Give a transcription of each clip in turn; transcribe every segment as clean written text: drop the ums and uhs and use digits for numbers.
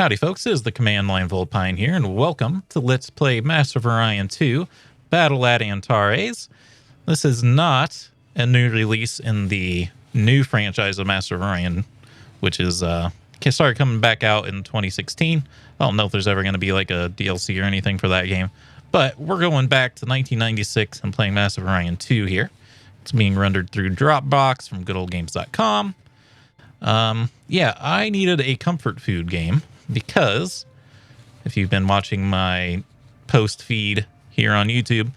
Howdy folks, it is the Command Line Vulpine here, and welcome to Let's Play Master of Orion 2, Battle at Antares. This is not a new release in the new franchise of Master of Orion, which is started coming back out in 2016. I don't know if there's ever going to be like a DLC or anything for that game, but we're going back to 1996 and playing Master of Orion 2 here. It's being rendered through Dropbox from goodoldgames.com. Yeah, I needed a comfort food game because if you've been watching my post feed here on YouTube,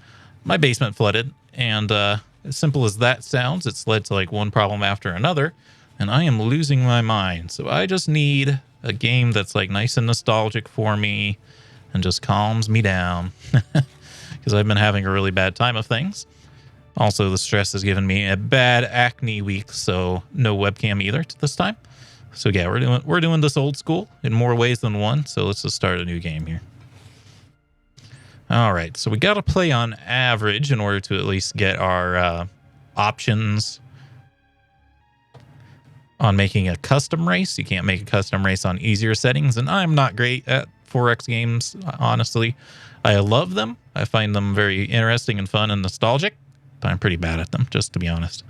my basement flooded, and as simple as that sounds, it's led to like one problem after another, and I am losing my mind. So I just need a game that's like nice and nostalgic for me and just calms me down because I've been having a really bad time of things. Also, the stress has given me a bad acne week, so no webcam either this time. So yeah, we're doing this old school in more ways than one. So let's just start a new game here. All right, so we got to play on average in order to at least get our options on making a custom race. You can't make a custom race on easier settings, and I'm not great at 4X games, honestly. I love them. I find them very interesting and fun and nostalgic, but I'm pretty bad at them, just to be honest.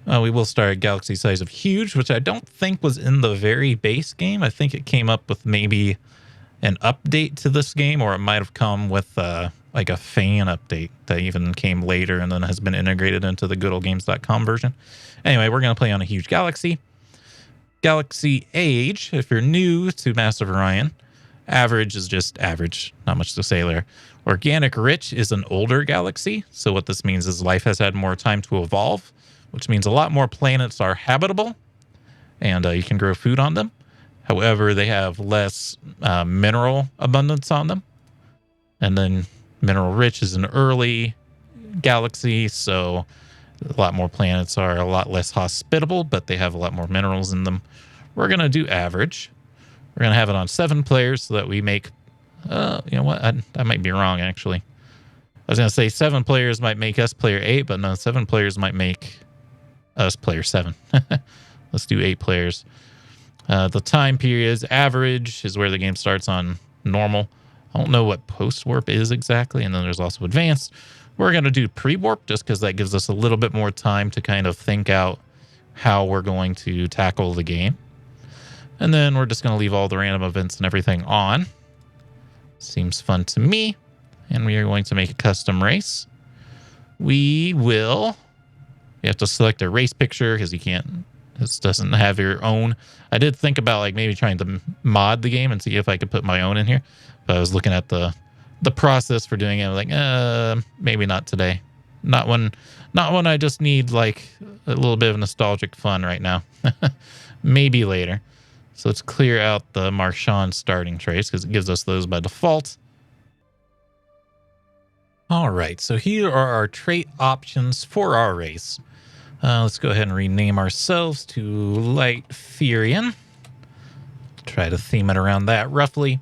We will start at Galaxy Size of Huge, which I don't think was in the very base game. I think it came up with maybe an update to this game, or it might have come with like a fan update that even came later and then has been integrated into the goodoldgames.com version. Anyway, we're going to play on a huge galaxy. Galaxy age, if you're new to Master of Orion, average is just average. Not much to say there. Organic rich is an older galaxy. So what this means is life has had more time to evolve, which means a lot more planets are habitable and you can grow food on them. However, they have less mineral abundance on them. And then mineral rich is an early galaxy, so a lot more planets are a lot less hospitable, but they have a lot more minerals in them. We're going to do average. We're going to have it on 7 players so that we make, you know what, I might be wrong, actually. I was going to say 7 players might make us player 8, but no, 7 players might make us player 7. Let's do 8 players. The time periods, average is where the game starts on normal. I don't know what post-warp is exactly, and then there's also advanced. We're going to do pre-warp just because that gives us a little bit more time to kind of think out how we're going to tackle the game. And then we're just going to leave all the random events and everything on. Seems fun to me. And we are going to make a custom race. You have to select a race picture because you can't, this doesn't have your own. I did think about like maybe trying to mod the game and see if I could put my own in here. But I was looking at the process for doing it. I was like, maybe not today. Not when I just need like a little bit of nostalgic fun right now. Maybe later. So let's clear out the Marchand starting traits because it gives us those by default. All right, so here are our trait options for our race. Let's go ahead and rename ourselves to Light Furian. Try to theme it around that roughly.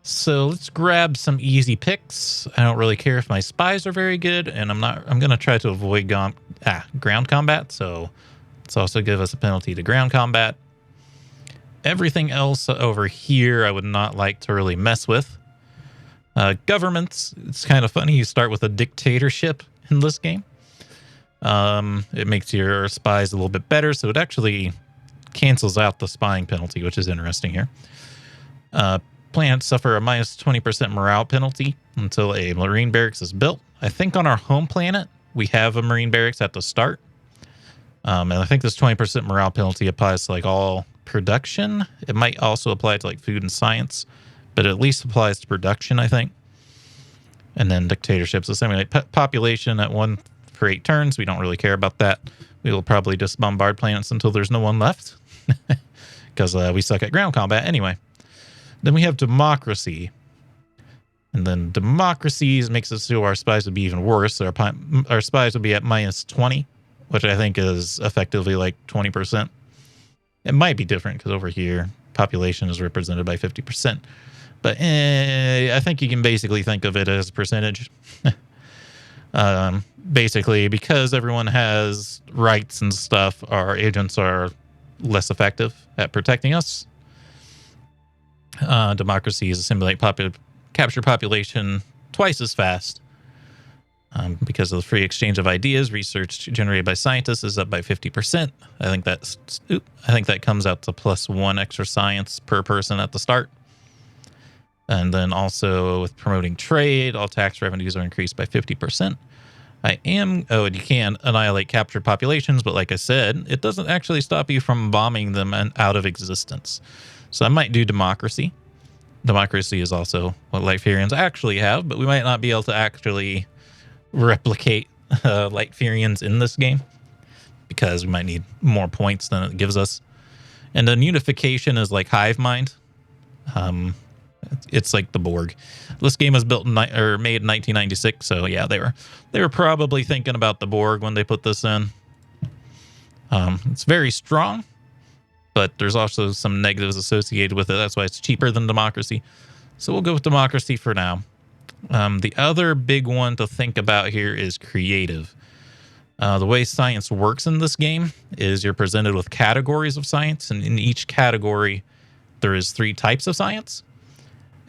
So let's grab some easy picks. I don't really care if my spies are very good, and I'm going to try to avoid ground combat, so let's also give us a penalty to ground combat. Everything else over here I would not like to really mess with. Governments, it's kind of funny. You start with a dictatorship in this game. It makes your spies a little bit better, so it actually cancels out the spying penalty, which is interesting here. Planets suffer a minus 20% morale penalty until a marine barracks is built. I think on our home planet, we have a marine barracks at the start. And I think this 20% morale penalty applies to like all production. It might also apply to like food and science, but it at least applies to production, I think. And then dictatorships, the same way. Population at 1 for 8 turns. We don't really care about that. We will probably just bombard planets until there's no one left because we suck at ground combat anyway. Then we have democracy. And then democracies makes it so our spies would be even worse. Our spies would be at minus 20, which I think is effectively like 20%. It might be different because over here, population is represented by 50%. But I think you can basically think of it as a percentage. Basically, because everyone has rights and stuff, our agents are less effective at protecting us. Democracy is assimilate capture population twice as fast. Because of the free exchange of ideas, research generated by scientists is up by 50%. I think that comes out to +1 extra science per person at the start. And then also with promoting trade, all tax revenues are increased by 50%. And you can annihilate captured populations, but like I said, it doesn't actually stop you from bombing them out of existence. So I might do democracy. Democracy is also what Light-Furians actually have, but we might not be able to actually replicate Light-Furians in this game because we might need more points than it gives us. And then unification is like hive mind. It's like the Borg. This game was made in 1996, so yeah, they were probably thinking about the Borg when they put this in. It's very strong, but there's also some negatives associated with it. That's why it's cheaper than democracy. So we'll go with democracy for now. The other big one to think about here is creative. The way science works in this game is you're presented with categories of science, and in each category, there is 3 types of science.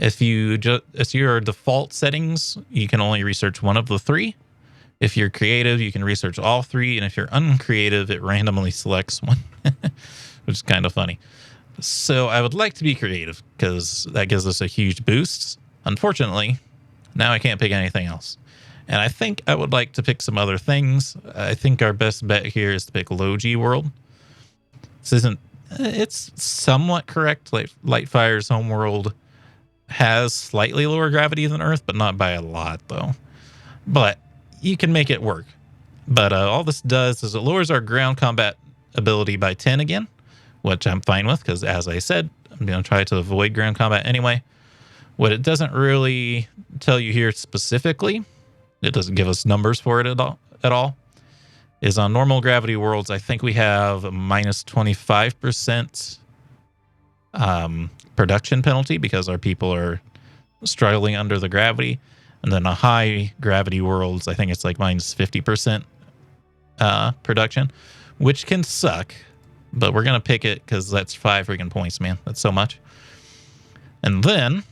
If your default settings, you can only research one of the 3. If you're creative, you can research all 3, and if you're uncreative, it randomly selects one, which is kind of funny. So I would like to be creative because that gives us a huge boost. Unfortunately, now I can't pick anything else. And I think I would like to pick some other things. I think our best bet here is to pick low-G world. It's somewhat correct. Like Lightfire's homeworld has slightly lower gravity than Earth, but not by a lot, though. But you can make it work. But all this does is it lowers our ground combat ability by 10 again, which I'm fine with because, as I said, I'm going to try to avoid ground combat anyway. What it doesn't really tell you here specifically, it doesn't give us numbers for it at all, is on normal gravity worlds, I think we have a minus 25% production penalty because our people are struggling under the gravity. And then a high gravity worlds, I think it's like minus 50% production, which can suck. But we're going to pick it because that's 5 freaking points, man. That's so much. And then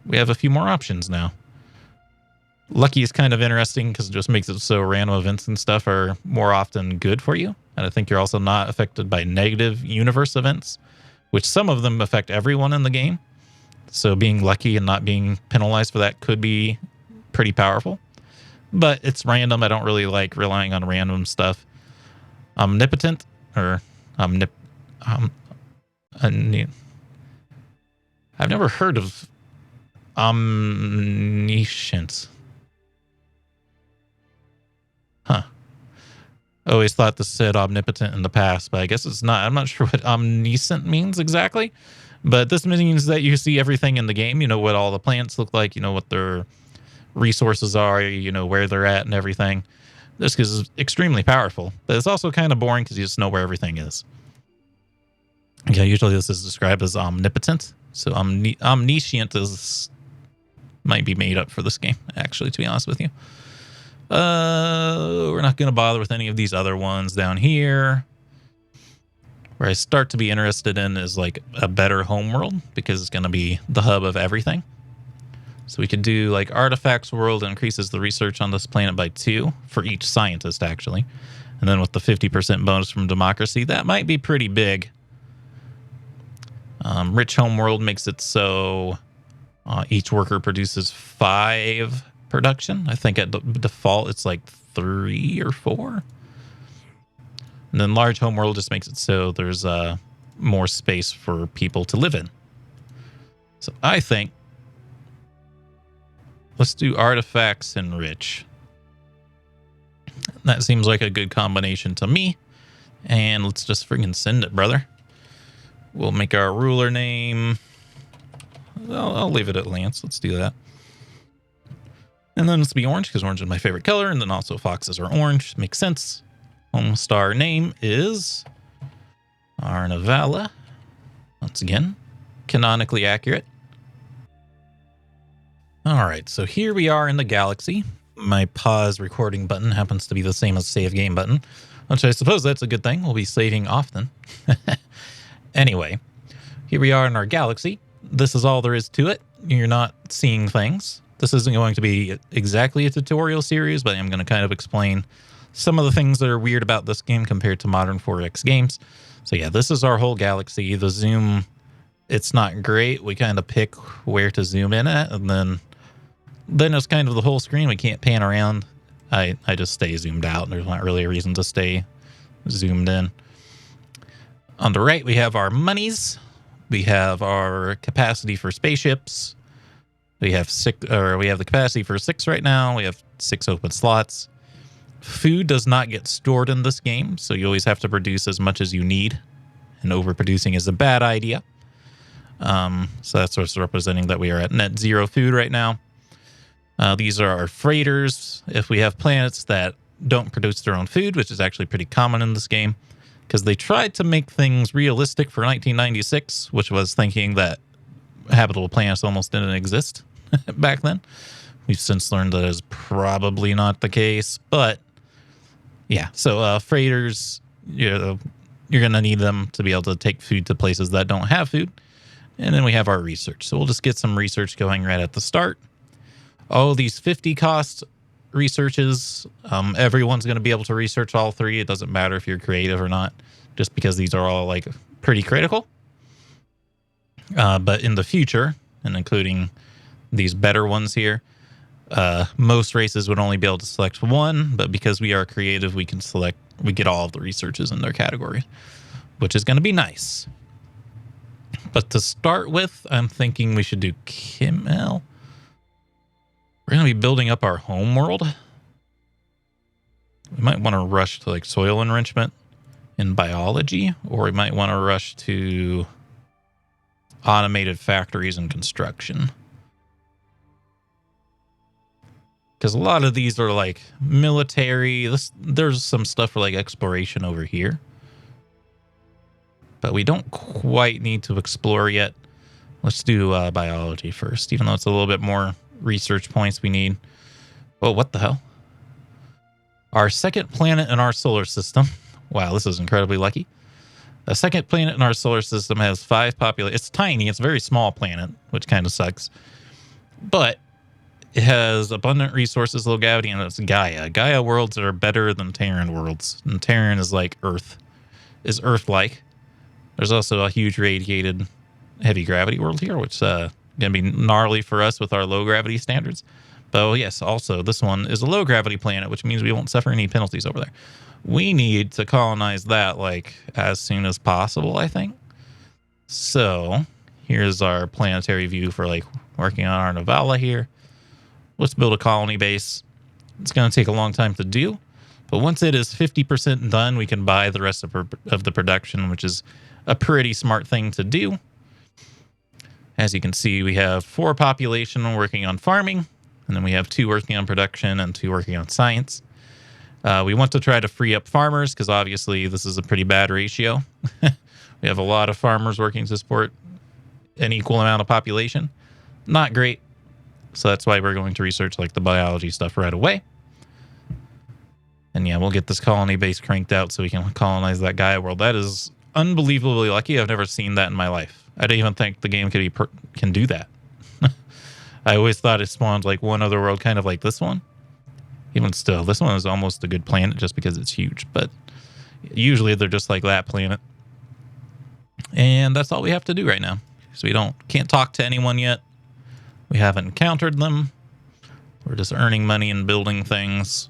we have a few more options now. Lucky is kind of interesting because it just makes it so random events and stuff are more often good for you. And I think you're also not affected by negative universe events, which some of them affect everyone in the game. So being lucky and not being penalized for that could be pretty powerful. But it's random. I don't really like relying on random stuff. Omnipotent or I've never heard of omniscient. Huh. Always thought this said omnipotent in the past, but I guess it's not. I'm not sure what omniscient means exactly. But this means that you see everything in the game. You know what all the plants look like. You know what their resources are. You know where they're at and everything. This is extremely powerful. But it's also kind of boring because you just know where everything is. Yeah, usually this is described as omnipotent. So omniscient might be made up for this game, actually, to be honest with you. We're not going to bother with any of these other ones down here. Where I start to be interested in is like a better homeworld because it's going to be the hub of everything. So we could do like artifacts world increases the research on this planet by 2 for each scientist, actually. And then with the 50% bonus from democracy, that might be pretty big. Rich homeworld makes it so each worker produces 5 production. I think at default it's like 3 or 4. And then large homeworld just makes it so there's more space for people to live in. So I think let's do artifacts and rich. That seems like a good combination to me. And let's just freaking send it, brother. We'll make our ruler name. I'll leave it at Lance. Let's do that. And then let's be orange because orange is my favorite color. And then also foxes are orange. Makes sense. Home star name is Arnavala. Once again, canonically accurate. All right, so here we are in the galaxy. My pause recording button happens to be the same as save game button, which I suppose that's a good thing. We'll be saving often. Anyway, here we are in our galaxy. this is all there is to it. You're not seeing things. This isn't going to be exactly a tutorial series, but I'm going to kind of explain some of the things that are weird about this game compared to modern 4X games. So yeah, this is our whole galaxy. The zoom, it's not great. We kind of pick where to zoom in at, and then it's kind of the whole screen. We can't pan around. I just stay zoomed out. There's not really a reason to stay zoomed in. On the right, we have our monies. We have our capacity for spaceships. We have the capacity for 6 right now. We have 6 open slots. Food does not get stored in this game, so you always have to produce as much as you need, and overproducing is a bad idea. So that's what's representing that we are at net zero food right now. These are our freighters. If we have planets that don't produce their own food, which is actually pretty common in this game, because they tried to make things realistic for 1996, which was thinking that habitable planets almost didn't exist back then. We've since learned that is probably not the case, but yeah. So freighters, you're going to need them to be able to take food to places that don't have food. And then we have our research. So we'll just get some research going right at the start. All these 50 cost researches, everyone's going to be able to research all 3. It doesn't matter if you're creative or not, just because these are all like pretty critical. But in the future, and including these better ones here, most races would only be able to select 1, but because we are creative, we get all of the researches in their category, which is going to be nice. But to start with, I'm thinking we should do Kimmel. We're going to be building up our home world. We might want to rush to like soil enrichment in biology, or we might want to rush to automated factories and construction. Because a lot of these are like military. There's some stuff for like exploration over here. But we don't quite need to explore yet. Let's do biology first, even though it's a little bit more research points we need. Oh, what the hell? Our second planet in our solar system. Wow, this is incredibly lucky. The second planet in our solar system has 5 population. It's tiny. It's a very small planet, which kind of sucks. But it has abundant resources, low gravity, and it's Gaia. Gaia worlds are better than Terran worlds. And Terran is like Earth. Is Earth-like. There's also a huge radiated heavy gravity world here, which is going to be gnarly for us with our low gravity standards. But yes, also this one is a low gravity planet, which means we won't suffer any penalties over there. We need to colonize that like as soon as possible, I think. So here's our planetary view for like working on our novella here. Let's build a colony base. It's going to take a long time to do, but once it is 50% done, we can buy the rest of the production, which is a pretty smart thing to do. As you can see, we have 4 population working on farming, and then we have 2 working on production and 2 working on science. We want to try to free up farmers because obviously this is a pretty bad ratio. We have a lot of farmers working to support an equal amount of population. Not great. So that's why we're going to research like the biology stuff right away. And yeah, we'll get this colony base cranked out so we can colonize that Gaia world. That is unbelievably lucky. I've never seen that in my life. I don't even think the game can do that. I always thought it spawned like one other world kind of like this one. Even still, this one is almost a good planet just because it's huge. But usually they're just like that planet. And that's all we have to do right now. So we can't talk to anyone yet. We haven't encountered them. We're just earning money and building things.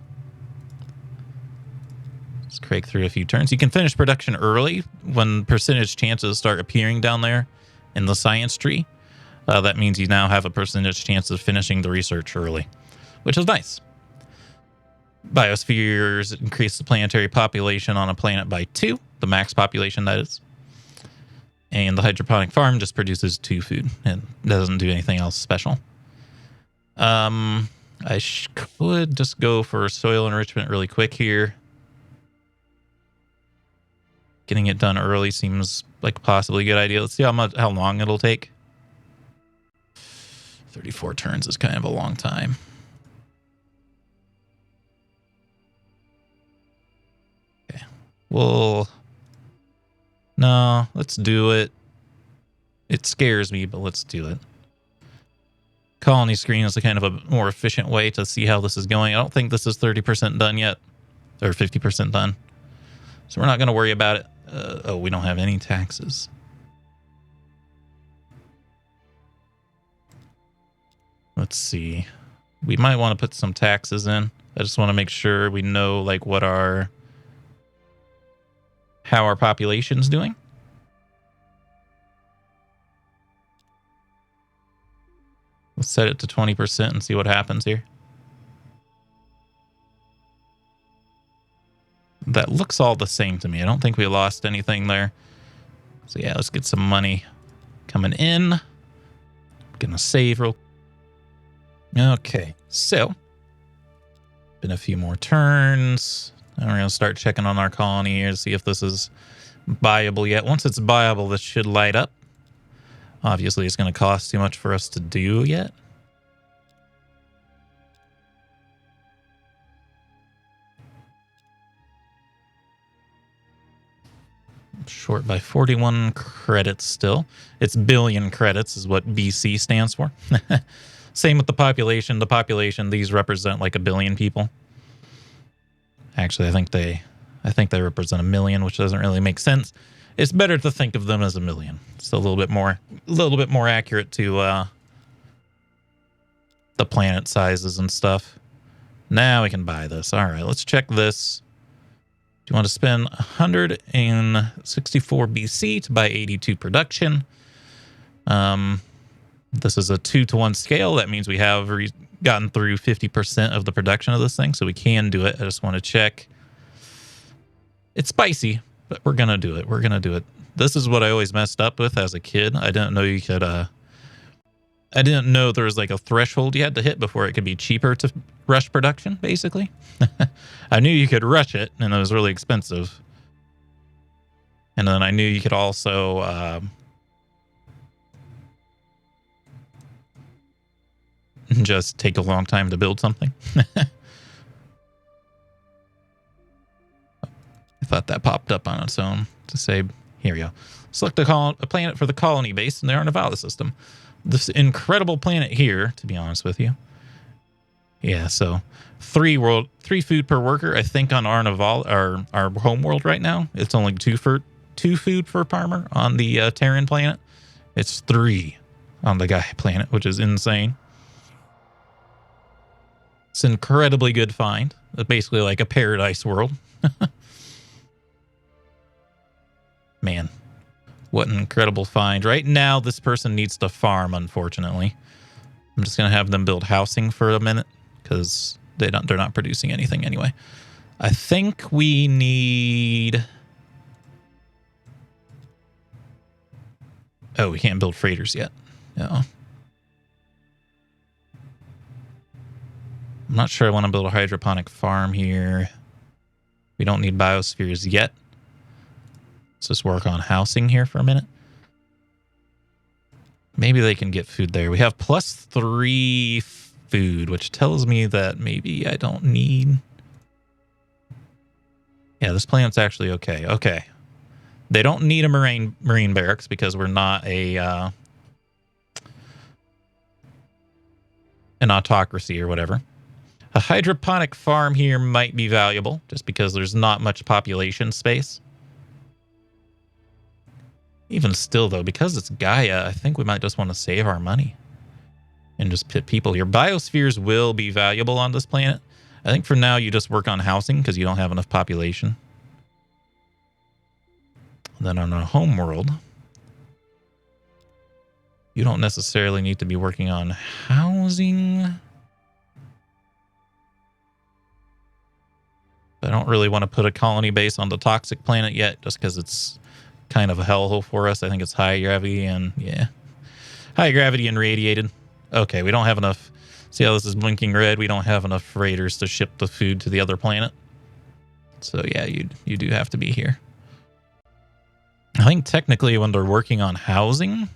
Let's crank through a few turns. You can finish production early when percentage chances start appearing down there in the science tree. That means you now have a percentage chance of finishing the research early, which is nice. Biospheres increase the planetary population on a planet by 2, the max population that is. And the hydroponic farm just produces 2 food and doesn't do anything else special. I could just go for soil enrichment really quick here. Getting it done early seems like possibly a good idea. Let's see how long it'll take. 34 turns is kind of a long time. Okay. No, let's do it. It scares me, but let's do it. Colony screen is a kind of a more efficient way to see how this is going. I don't think this is 30% done yet, or 50% done. So we're not going to worry about it. Oh, we don't have any taxes. Let's see. We might want to put some taxes in. I just want to make sure we know like how our population's doing. Let's set it to 20% and see what happens here. That looks all the same to me. I don't think we lost anything there. So yeah, let's get some money coming in. Gonna save real. Okay, so been a few more turns. And we're gonna start checking on our colony here to see if this is buyable yet. Once it's buyable, this should light up. Obviously, it's going to cost too much for us to do yet. I'm short by 41 credits still. It's billion credits is what BC stands for. Same with the population. The population, these represent like 1 billion people. Actually, I think they represent 1 million, which doesn't really make sense. It's better to think of them as 1 million. It's a little bit more accurate to the planet sizes and stuff. Now we can buy this. All right, let's check this. Do you want to spend 164 BC to buy 82 production? This is a 2-to-1 scale. That means we have gotten through 50% of the production of this thing, so we can do it. I just want to check. It's spicy, but we're going to do it. We're going to do it. This is what I always messed up with as a kid. I didn't know you could, I didn't know there was like a threshold you had to hit before it could be cheaper to rush production, basically. I knew you could rush it, and it was really expensive. And then I knew you could also just take a long time to build something. I thought that popped up on its own to say, here we go. Select a planet for the colony base in the Arnavala system. This incredible planet here, to be honest with you. Yeah, so 3 food per worker. I think on Arnavala, our home world right now, it's only 2 food per farmer on the Terran planet. It's 3 on the Gaia planet, which is insane. It's an incredibly good find. It's basically like a paradise world. Man, what an incredible find. Right now, this person needs to farm, unfortunately. I'm just going to have them build housing for a minute because they're not producing anything anyway. I think we need... Oh, we can't build freighters yet. No. I'm not sure I want to build a hydroponic farm here. We don't need biospheres yet. Let's just work on housing here for a minute. Maybe they can get food there. We have +3 food, which tells me that maybe I don't need... Yeah, this planet's actually okay. Okay. They don't need a marine barracks because we're not an autocracy or whatever. A hydroponic farm here might be valuable just because there's not much population space. Even still, though, because it's Gaia, I think we might just want to save our money and just put people here. Biospheres will be valuable on this planet. I think for now you just work on housing because you don't have enough population. And then on our home world, you don't necessarily need to be working on housing. I don't really want to put a colony base on the toxic planet yet just because it's kind of a hellhole for us. I think it's high gravity and high gravity and radiated. Okay, we don't have enough. See how this is blinking red? We don't have enough freighters to ship the food to the other planet. So yeah, you do have to be here. I think technically when they're working on housing,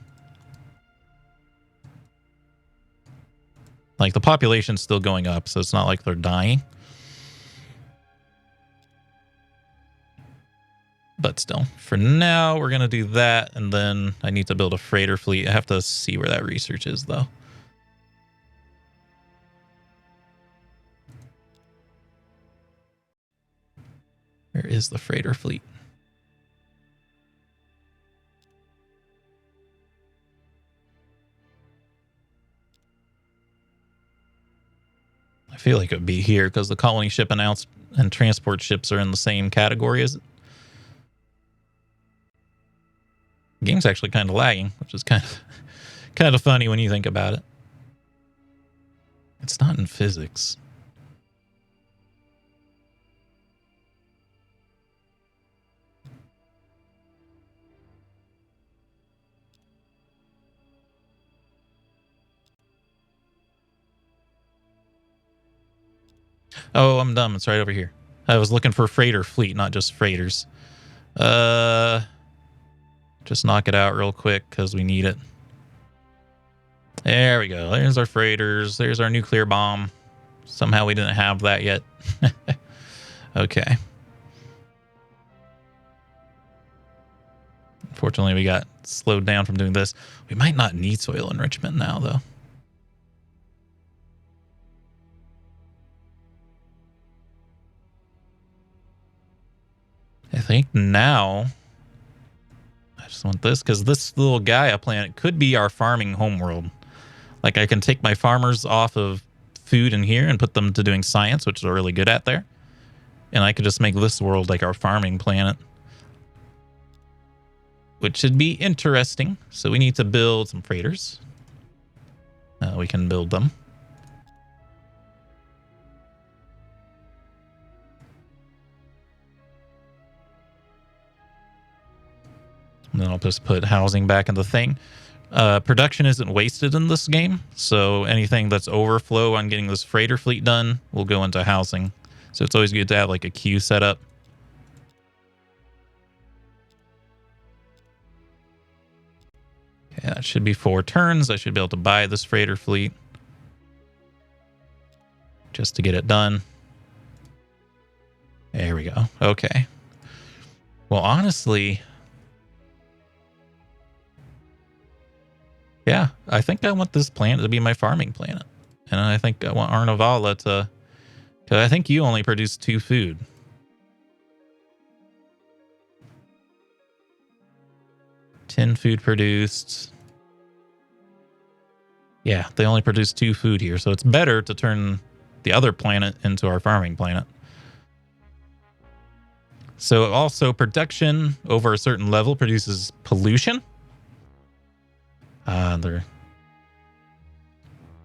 like the population's still going up, so it's not like they're dying. But still, for now, we're going to do that. And then I need to build a freighter fleet. I have to see where that research is, though. Where is the freighter fleet? I feel like it would be here because the colony ship announced and transport ships are in the same category as it. The game's actually kind of lagging, which is kind of funny when you think about it. It's not in physics. Oh, I'm dumb. It's right over here. I was looking for freighter fleet, not just freighters. Just knock it out real quick because we need it. There we go. There's our freighters. There's our nuclear bomb. Somehow we didn't have that yet. Okay. Unfortunately, we got slowed down from doing this. We might not need soil enrichment now, though. I think now I just want this because this little Gaia planet could be our farming homeworld. Like I can take my farmers off of food in here and put them to doing science, which they're really good at there. And I could just make this world like our farming planet, which should be interesting. So we need to build some freighters. We can build them. And then I'll just put housing back in the thing. Production isn't wasted in this game, so anything that's overflow on getting this freighter fleet done will go into housing. So it's always good to have like a queue set up. Okay, that should be 4 turns. I should be able to buy this freighter fleet just to get it done. There we go. Okay. Well, honestly, yeah, I think I want this planet to be my farming planet. And I think I want Arnavala to... Because I think you only produce 2 food. Ten food produced. Yeah, they only produce 2 food here. So it's better to turn the other planet into our farming planet. So also production over a certain level produces pollution.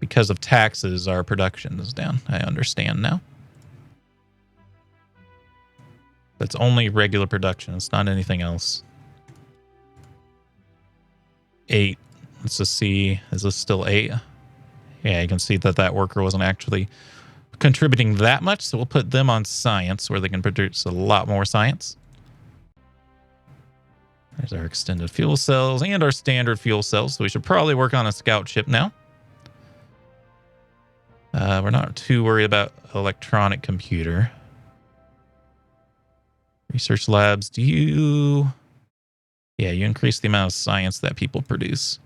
Because of taxes, our production is down. I understand now. That's only regular production. It's not anything else. 8. Let's just see. Is this still 8? Yeah, you can see that that worker wasn't actually contributing that much. So we'll put them on science where they can produce a lot more science. There's our extended fuel cells and our standard fuel cells. So we should probably work on a scout ship now. We're not too worried about electronic computer. Research labs, do you... Yeah, you increase the amount of science that people produce.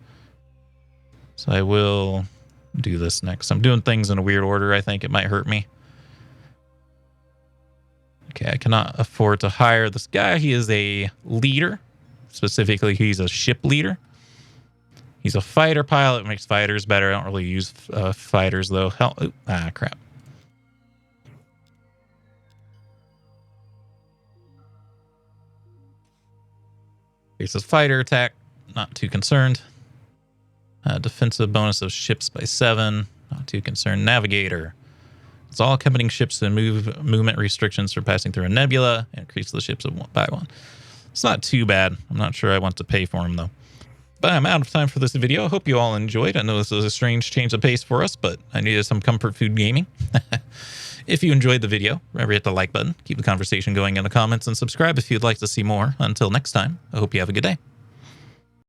So I will do this next. I'm doing things in a weird order. I think it might hurt me. Okay, I cannot afford to hire this guy. He is a leader. Specifically, he's a ship leader. He's a fighter pilot. Makes fighters better. I don't really use fighters, though. Crap. Here's his fighter attack. Not too concerned. Defensive bonus of ships by 7. Not too concerned. Navigator. It's all accompanying ships and movement restrictions for passing through a nebula. Increase the ships by 1. It's not too bad. I'm not sure I want to pay for him, though. But I'm out of time for this video. I hope you all enjoyed. I know this is a strange change of pace for us, but I needed some comfort food gaming. If you enjoyed the video, remember to hit the like button, keep the conversation going in the comments, and subscribe if you'd like to see more. Until next time, I hope you have a good day.